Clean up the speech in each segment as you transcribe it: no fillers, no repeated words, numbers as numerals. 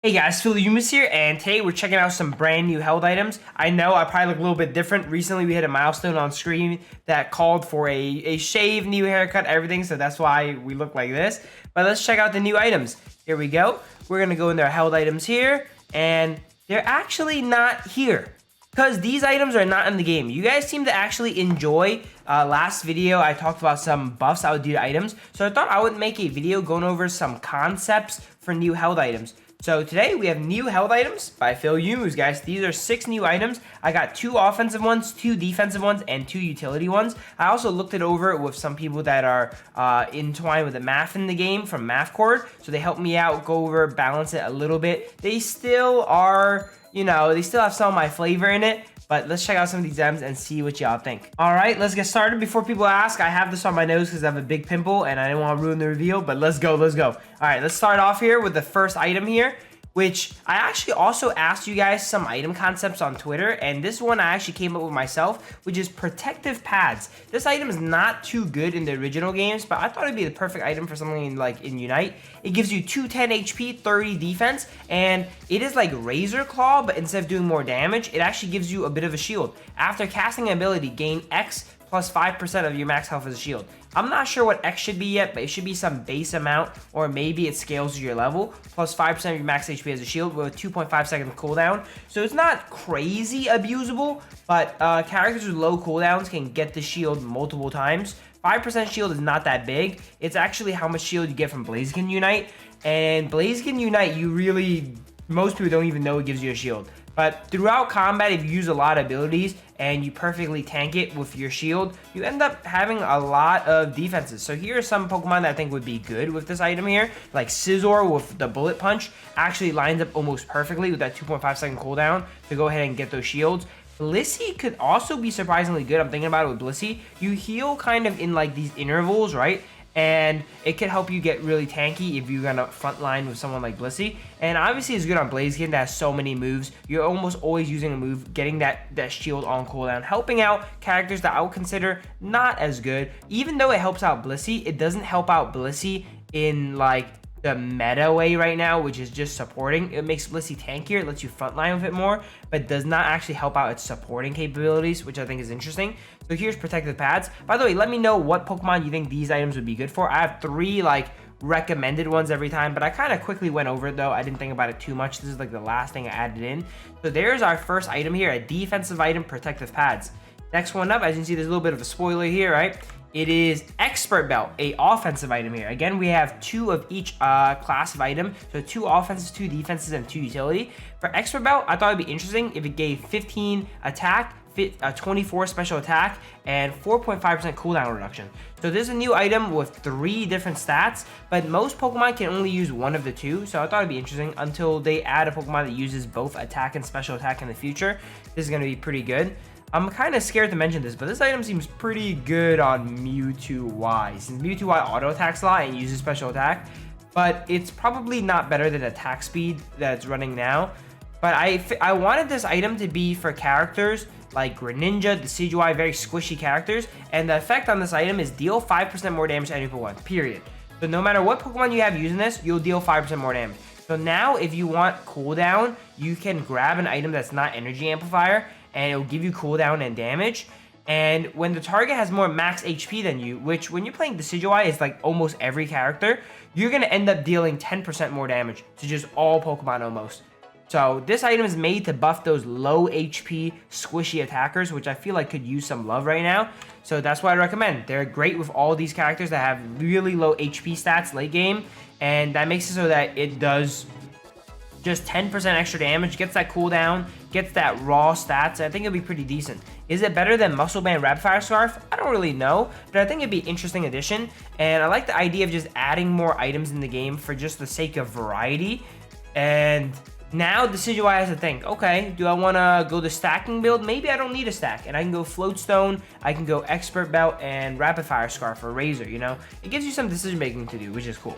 Hey guys, Phil Yumis here, and today we're checking out some brand new held items. I know I probably look a little bit different. Recently we hit a milestone on screen that called for a shave, new haircut, everything, so that's why we look like this. But let's check out the new items. Here we go. We're gonna go in their held items here, and they're actually not here. Because these items are not in the game. You guys seem to actually enjoy last video. I talked about some buffs I would do to items. So I thought I would make a video going over some concepts for new held items. So today we have new held items by Phil Yumis, guys. These are 6 new items. I got 2 offensive ones, 2 defensive ones, and 2 utility ones. I also looked it over with some people that are entwined with the math in the game from MathCord. So they helped me out, go over, balance it a little bit. They still are, you know, they still have some of my flavor in it. But let's check out some of these items and see what y'all think. All right, let's get started. Before people ask, I have this on my nose because I have a big pimple and I didn't want to ruin the reveal, but let's go. All right, let's start off here with the first item here, which I actually also asked you guys some item concepts on Twitter, and this one I actually came up with myself, which is protective pads. This item is not too good in the original games, but I thought it'd be the perfect item for something like in Unite. It gives you 210 HP, 30 defense, and it is like Razor Claw, but instead of doing more damage, it actually gives you a bit of a shield. After casting an ability, gain X plus 5% of your max health as a shield. I'm not sure what X should be yet, but it should be some base amount, or maybe it scales to your level, plus 5% of your max HP as a shield with a 2.5 second cooldown. So it's not crazy abusable, but characters with low cooldowns can get the shield multiple times. 5% shield is not that big. It's actually how much shield you get from Blaziken Unite. And Blaziken Unite, most people don't even know it gives you a shield. But throughout combat, if you use a lot of abilities and you perfectly tank it with your shield, you end up having a lot of defenses. So here are some Pokemon that I think would be good with this item here. Like Scizor with the Bullet Punch actually lines up almost perfectly with that 2.5 second cooldown to go ahead and get those shields. Blissey could also be surprisingly good. I'm thinking about it with Blissey. You heal kind of in like these intervals, right? And it can help you get really tanky if you're gonna frontline with someone like Blissey. And obviously it's good on Blaziken that has so many moves. You're almost always using a move, getting that shield on cooldown, helping out characters that I would consider not as good. Even though it helps out Blissey, it doesn't help out Blissey in like the meta way right now, which is just supporting. It makes Blissey tankier, it lets you frontline with it more, but does not actually help out its supporting capabilities, which I think is interesting. So here's protective pads. By the way, let me know what Pokemon you think these items would be good for. I have 3 like recommended ones every time, but I kind of quickly went over it though. I didn't think about it too much. This is like the last thing I added in. So there's our first item here, a defensive item, protective pads. Next one up, as you can see, there's a little bit of a spoiler here, right? It is Expert Belt, a offensive item here. Again, we have 2 of each class of item. So 2 offenses, 2 defenses, and 2 utility. For Expert Belt, I thought it'd be interesting if it gave 15 attack, 24 special attack, and 4.5% cooldown reduction. So this is a new item with 3 different stats, but most Pokemon can only use one of the 2. So I thought it'd be interesting until they add a Pokemon that uses both attack and special attack in the future. This is going to be pretty good. I'm kind of scared to mention this, but this item seems pretty good on Mewtwo Y. Since Mewtwo Y auto attacks a lot and uses special attack, but it's probably not better than attack speed that it's running now. But I wanted this item to be for characters like Greninja, Decidueye, very squishy characters, and the effect on this item is deal 5% more damage to any Pokemon, period. So no matter what Pokemon you have using this, you'll deal 5% more damage. So now if you want cooldown, you can grab an item that's not Energy Amplifier, and it'll give you cooldown and damage. And when the target has more max HP than you, which when you're playing Decidueye is like almost every character, you're going to end up dealing 10% more damage to just all Pokemon almost. So this item is made to buff those low HP squishy attackers, which I feel like could use some love right now. So that's what I recommend. They're great with all these characters that have really low HP stats late game, and that makes it so that it does just 10% extra damage, gets that cooldown, gets that raw stats. I think it'll be pretty decent. Is it better than Muscle Band Rapid Fire Scarf? I don't really know, but I think it'd be an interesting addition. And I like the idea of just adding more items in the game for just the sake of variety. And now Decidueye has to think, okay, do I want to go the stacking build? Maybe I don't need a stack, and I can go Floatstone, I can go Expert Belt, and Rapid Fire Scarf or Razor, you know? It gives you some decision making to do, which is cool.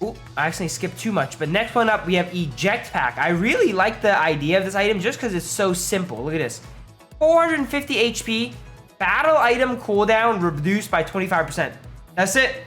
Ooh, I actually skipped too much, but next one up, we have Eject Pack. I really like the idea of this item just because it's so simple. Look at this. 450 HP, battle item cooldown reduced by 25%. That's it.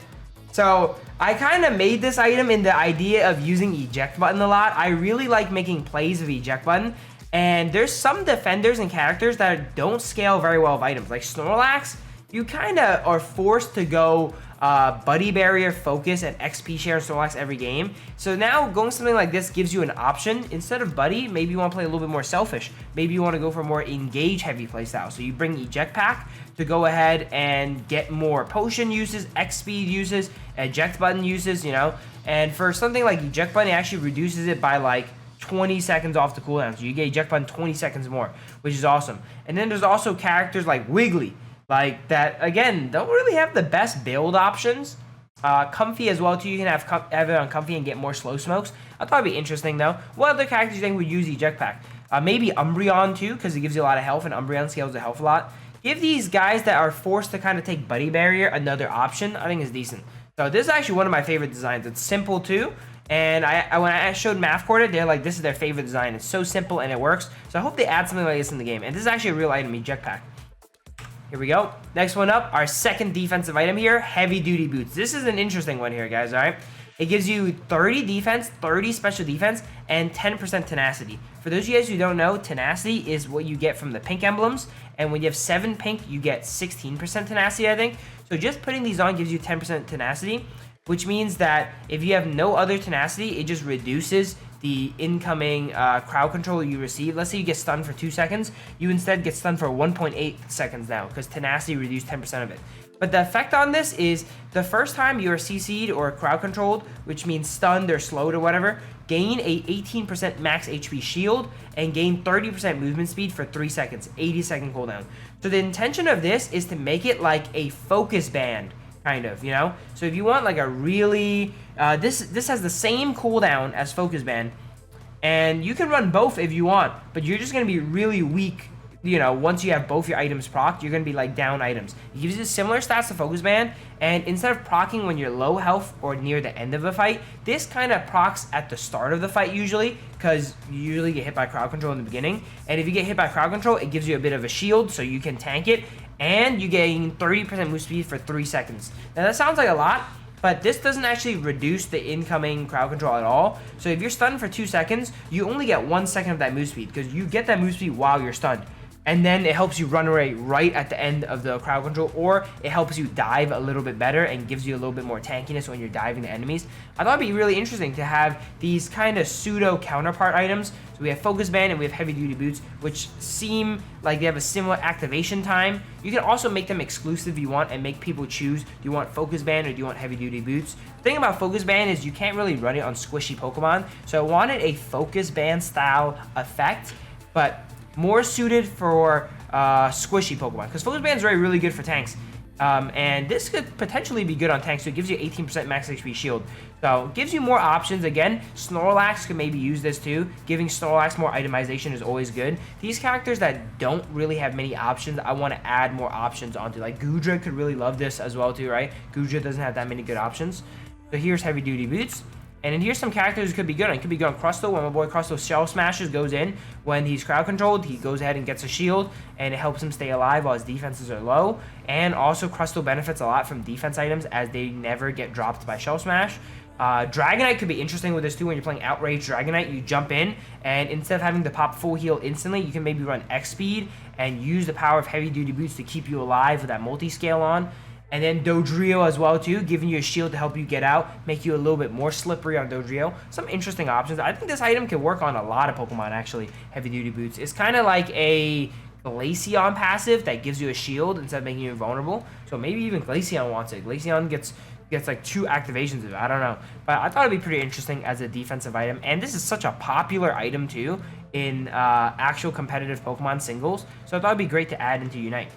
So I kind of made this item in the idea of using eject button a lot. I really like making plays with eject button. And there's some defenders and characters that don't scale very well with items. Like Snorlax, you kind of are forced to go Buddy Barrier, Focus, and XP Share Snorlax every game. So now going something like this gives you an option. Instead of Buddy, maybe you want to play a little bit more selfish. Maybe you want to go for a more engage heavy playstyle. So you bring Eject Pack to go ahead and get more potion uses, X speed uses, eject button uses, you know. And for something like eject button, it actually reduces it by like 20 seconds off the cooldown. So you get eject button 20 seconds more, which is awesome. And then there's also characters like Wiggly, like that, again, don't really have the best build options. Comfy as well, too. You can have it on Comfy and get more slow smokes. I thought it'd be interesting, though. What other characters do you think would use eject pack? Maybe Umbreon, too, because it gives you a lot of health, and Umbreon scales the health a lot. Give these guys that are forced to kind of take Buddy Barrier another option. I think is decent. So this is actually one of my favorite designs. It's simple, too. And when I showed Mathcore, they're like, this is their favorite design. It's so simple and it works. So I hope they add something like this in the game. And this is actually a real item, eject pack. Here we go. Next one up, our second defensive item here, Heavy Duty Boots. This is an interesting one here, guys, all right? It gives you 30 defense, 30 special defense, and 10% tenacity. For those of you guys who don't know, tenacity is what you get from the pink emblems. And when you have 7 pink, you get 16% tenacity, I think. So just putting these on gives you 10% tenacity, which means that if you have no other tenacity, it just reduces the incoming crowd control you receive. Let's say you get stunned for 2 seconds, you instead get stunned for 1.8 seconds now, because tenacity reduced 10% of it. But the effect on this is the first time you're CC'd or crowd controlled, which means stunned or slowed or whatever, gain a 18% max HP shield and gain 30% movement speed for 3 seconds, 80-second cooldown. So the intention of this is to make it like a focus band, kind of, you know? So if you want like a really, this has the same cooldown as Focus Band, and you can run both if you want, but you're just gonna be really weak, you know, once you have both your items procced, you're gonna be like down items. It gives you similar stats to Focus Band, and instead of proccing when you're low health or near the end of a fight, this kind of procs at the start of the fight usually, because you usually get hit by crowd control in the beginning, and if you get hit by crowd control, it gives you a bit of a shield so you can tank it, and you gain 30% move speed for 3 seconds. Now that sounds like a lot, but this doesn't actually reduce the incoming crowd control at all. So if you're stunned for 2 seconds, you only get 1 second of that move speed, because you get that move speed while you're stunned. And then it helps you run away right at the end of the crowd control, or it helps you dive a little bit better and gives you a little bit more tankiness when you're diving the enemies. I thought it'd be really interesting to have these kind of pseudo counterpart items. So we have Focus Band and we have Heavy Duty Boots, which seem like they have a similar activation time. You can also make them exclusive if you want and make people choose, do you want Focus Band or do you want Heavy Duty Boots? The thing about Focus Band is you can't really run it on squishy Pokemon. So I wanted a Focus Band style effect, but more suited for squishy Pokemon, because Focus Band is really good for tanks, and this could potentially be good on tanks. So it gives you 18% max HP shield, so it gives you more options. Again, Snorlax could maybe use this too. Giving Snorlax more itemization is always good. These characters that don't really have many options, I want to add more options onto. Like Goodra could really love this as well too, right? Goodra doesn't have that many good options. So here's Heavy Duty Boots. And then here's some characters who could be good on. It could be good on Crustle. When my boy Crustle Shell Smashes goes in, when he's crowd controlled, he goes ahead and gets a shield, and it helps him stay alive while his defenses are low. And also Crustle benefits a lot from defense items, as they never get dropped by Shell Smash. Dragonite could be interesting with this too. When you're playing Outrage Dragonite, you jump in, and instead of having to pop full heal instantly, you can maybe run X speed and use the power of Heavy Duty Boots to keep you alive with that multi-scale on. And then Dodrio as well too, giving you a shield to help you get out, make you a little bit more slippery on Dodrio. Some interesting options. I think this item can work on a lot of Pokemon actually, Heavy Duty Boots. It's kind of like a Glaceon passive that gives you a shield instead of making you invulnerable. So maybe even Glaceon wants it. Glaceon gets like 2 activations of it. I don't know. But I thought it'd be pretty interesting as a defensive item. And this is such a popular item too in actual competitive Pokemon singles. So I thought it'd be great to add into Unite.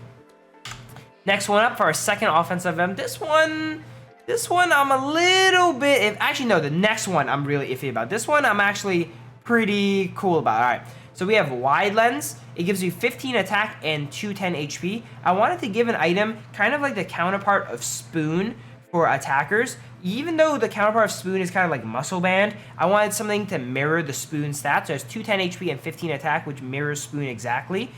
Next one up for our second offensive item. This one I'm a little bit, actually no, the next one I'm really iffy about. This one I'm actually pretty cool about. All right, so we have Wide Lens. It gives you 15 attack and 210 HP. I wanted to give an item kind of like the counterpart of Spoon for attackers. Even though the counterpart of Spoon is kind of like Muscle Band, I wanted something to mirror the Spoon stats. So it has 210 HP and 15 attack, which mirrors Spoon exactly.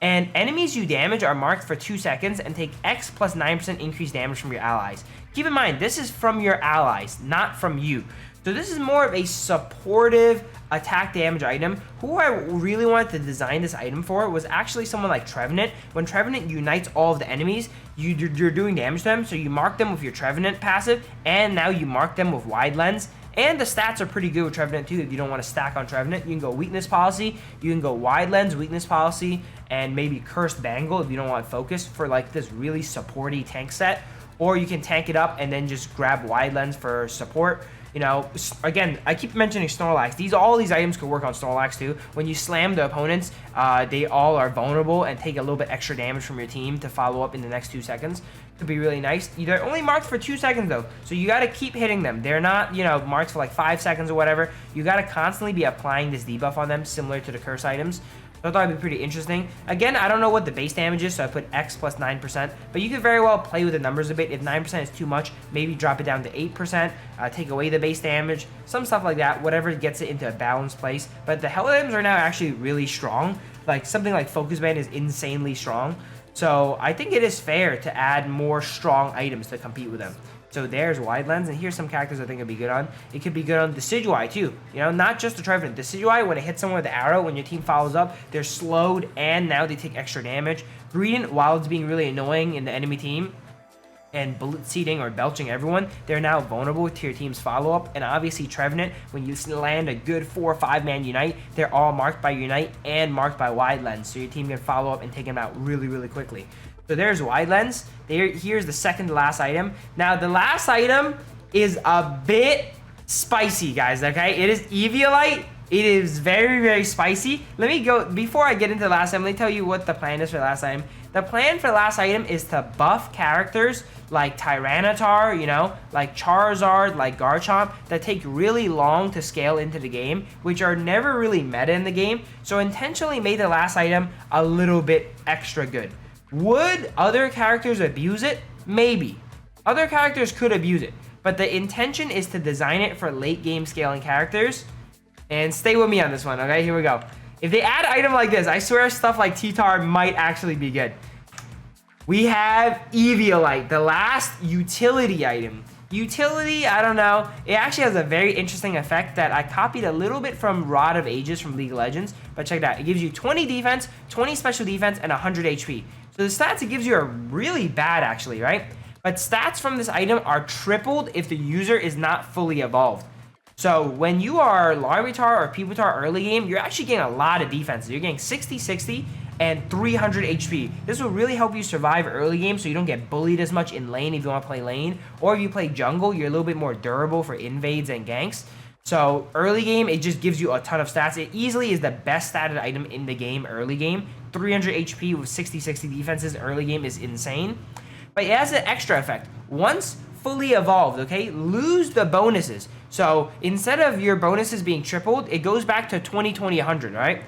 And enemies you damage are marked for 2 seconds and take X plus 9% increased damage from your allies. Keep in mind, this is from your allies, not from you. So this is more of a supportive attack damage item. Who I really wanted to design this item for was actually someone like Trevenant. When Trevenant unites all of the enemies, you're doing damage to them, so you mark them with your Trevenant passive, and now you mark them with Wide Lens. And the stats are pretty good with Trevenant too. If you don't want to stack on Trevenant, you can go Weakness Policy, you can go Wide Lens, Weakness Policy, and maybe Cursed Bangle if you don't want Focus for like this really supporty tank set. Or you can tank it up and then just grab Wide Lens for support. You know, again, I keep mentioning Snorlax. All these items could work on Snorlax too. When you slam the opponents, they all are vulnerable and take a little bit extra damage from your team to follow up in the next 2 seconds. Could be really nice. They're only marked for 2 seconds though, so you got to keep hitting them. They're not, you know, marked for like 5 seconds or whatever. You got to constantly be applying this debuff on them, similar to the curse items. So I thought it'd be pretty interesting. Again, I don't know what the base damage is, so I put X plus 9%, but you could very well play with the numbers a bit. If 9% is too much, maybe drop it down to 8%, take away the base damage, some stuff like that, whatever gets it into a balanced place. But the hell items are now actually really strong. Like something like Focus Band is insanely strong. So I think it is fair to add more strong items to compete with them. So there's Wide Lens, and here's some characters I think it'd be good on. It could be good on Decidueye too. You know, not just the Trevenant. Decidueye, when it hits someone with the arrow, when your team follows up, they're slowed, and now they take extra damage. Greedent, while it's being really annoying in the enemy team and bullet-seeding or belching everyone, they're now vulnerable to your team's follow-up. And obviously Trevenant, when you land a good 4 or 5 man Unite, they're all marked by Unite and marked by Wide Lens, so your team can follow up and take them out really, really quickly. So there's Wide Lens. Here's the second to last item. Now, the last item is a bit spicy, guys, okay? It is Eviolite. It is very, very spicy. Let me go, before I get into the last item, let me tell you what the plan is for the last item. The plan for the last item is to buff characters like Tyranitar, you know, like Charizard, like Garchomp, that take really long to scale into the game, which are never really meta in the game. So intentionally made the last item a little bit extra good. Would other characters abuse it? Maybe. Other characters could abuse it, but the intention is to design it for late game scaling characters. And stay with me on this one, okay? Here we go. If they add an item like this, I swear stuff like T-Tar might actually be good. We have Eviolite, the last utility item. Utility, I don't know. It actually has a very interesting effect that I copied a little bit from Rod of Ages from League of Legends. But check it out. It gives you 20 defense, 20 special defense, and 100 HP. So the stats it gives you are really bad, actually, right? But stats from this item are tripled if the user is not fully evolved. So when you are Larvitar or Pupitar early game, you're actually getting a lot of defense. You're getting 60, 60, and 300 HP. This will really help you survive early game so you don't get bullied as much in lane if you want to play lane. Or if you play jungle, you're a little bit more durable for invades and ganks. So early game, it just gives you a ton of stats. It easily is the best statted item in the game early game. 300 HP with 60, 60 defenses early game is insane. But it has an extra effect. Once fully evolved, okay, lose the bonuses. So instead of your bonuses being tripled, it goes back to 20, 20, 100, right?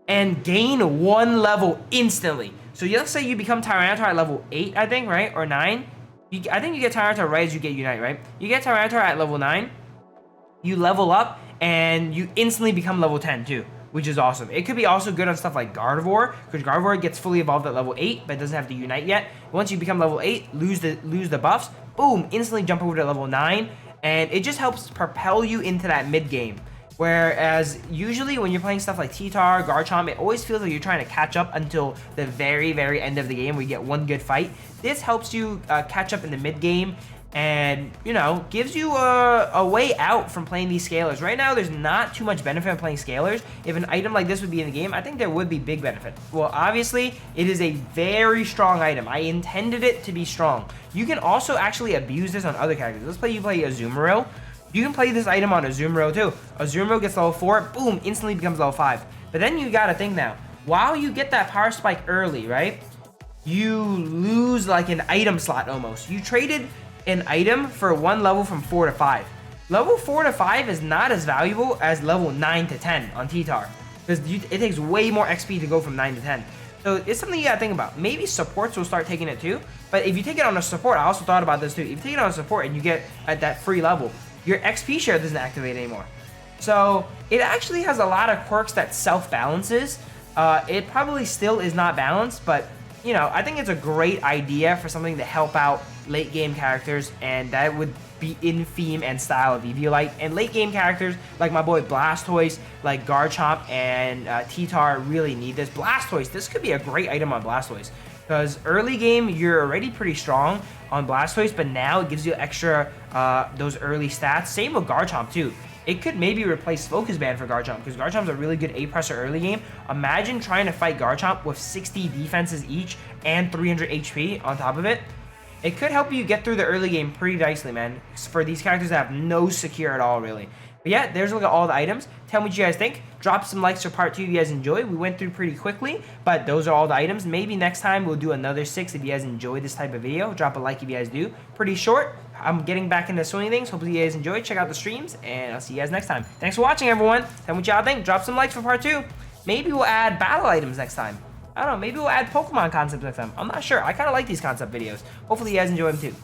And gain 1 level instantly. So let's say you become Tyranitar at level 8, I think, right? Or 9. I think you get Tyranitar right as you get Unite, right? You get Tyranitar at level 9. You level up, and you instantly become level 10 too, which is awesome. It could be also good on stuff like Gardevoir, because Gardevoir gets fully evolved at level 8, but doesn't have to Unite yet. Once you become level 8, lose the buffs, boom, instantly jump over to level 9, and it just helps propel you into that mid game. Whereas usually when you're playing stuff like T-Tar, Garchomp, it always feels like you're trying to catch up until the very, very end of the game where you get one good fight. This helps you catch up in the mid game and, you know, gives you a way out from playing these scalers. Right now, there's not too much benefit in playing scalers. If an item like this would be in the game, I think there would be big benefit. Well, obviously, it is a very strong item. I intended it to be strong. You can also actually abuse this on other characters. Let's play you play Azumarill. You can play this item on Azumarill too. Azumarill gets level 4, boom, instantly becomes level 5. But then you gotta think now, while you get that power spike early, right, you lose like an item slot almost. You traded an item for 1 level from 4 to 5. Level 4 to 5 is not as valuable as level 9 to 10 on T-Tar, because it takes way more XP to go from 9 to 10. So it's something you gotta think about. Maybe supports will start taking it too, but if you take it on a support, I also thought about this too. If you take it on a support and you get at that free level, your XP share doesn't activate anymore. So it actually has a lot of quirks that self-balances. It probably still is not balanced, but you know, I think it's a great idea for something to help out late game characters, and that would be in theme and style of Eviolite. And late game characters like my boy Blastoise, like Garchomp and T-Tar really need this. Blastoise, this could be a great item on Blastoise, because early game you're already pretty strong on Blastoise, but now it gives you extra those early stats. Same with Garchomp too. It could maybe replace Focus Band for Garchomp, because Garchomp's a really good A-presser early game. Imagine trying to fight Garchomp with 60 defenses each and 300 HP on top of it. It could help you get through the early game pretty nicely, man, for these characters that have no secure at all, really. But yeah, there's a look at all the items. Tell me what you guys think. Drop some likes for part 2 if you guys enjoyed. We went through pretty quickly, but those are all the items. Maybe next time we'll do another 6 if you guys enjoy this type of video. Drop a like if you guys do. Pretty short. I'm getting back into swinging things. Hopefully you guys enjoyed. Check out the streams, and I'll see you guys next time. Thanks for watching, everyone. Tell me what y'all think. Drop some likes for part 2. Maybe we'll add battle items next time. I don't know. Maybe we'll add Pokemon concepts next time. I'm not sure. I kind of like these concept videos. Hopefully you guys enjoy them too.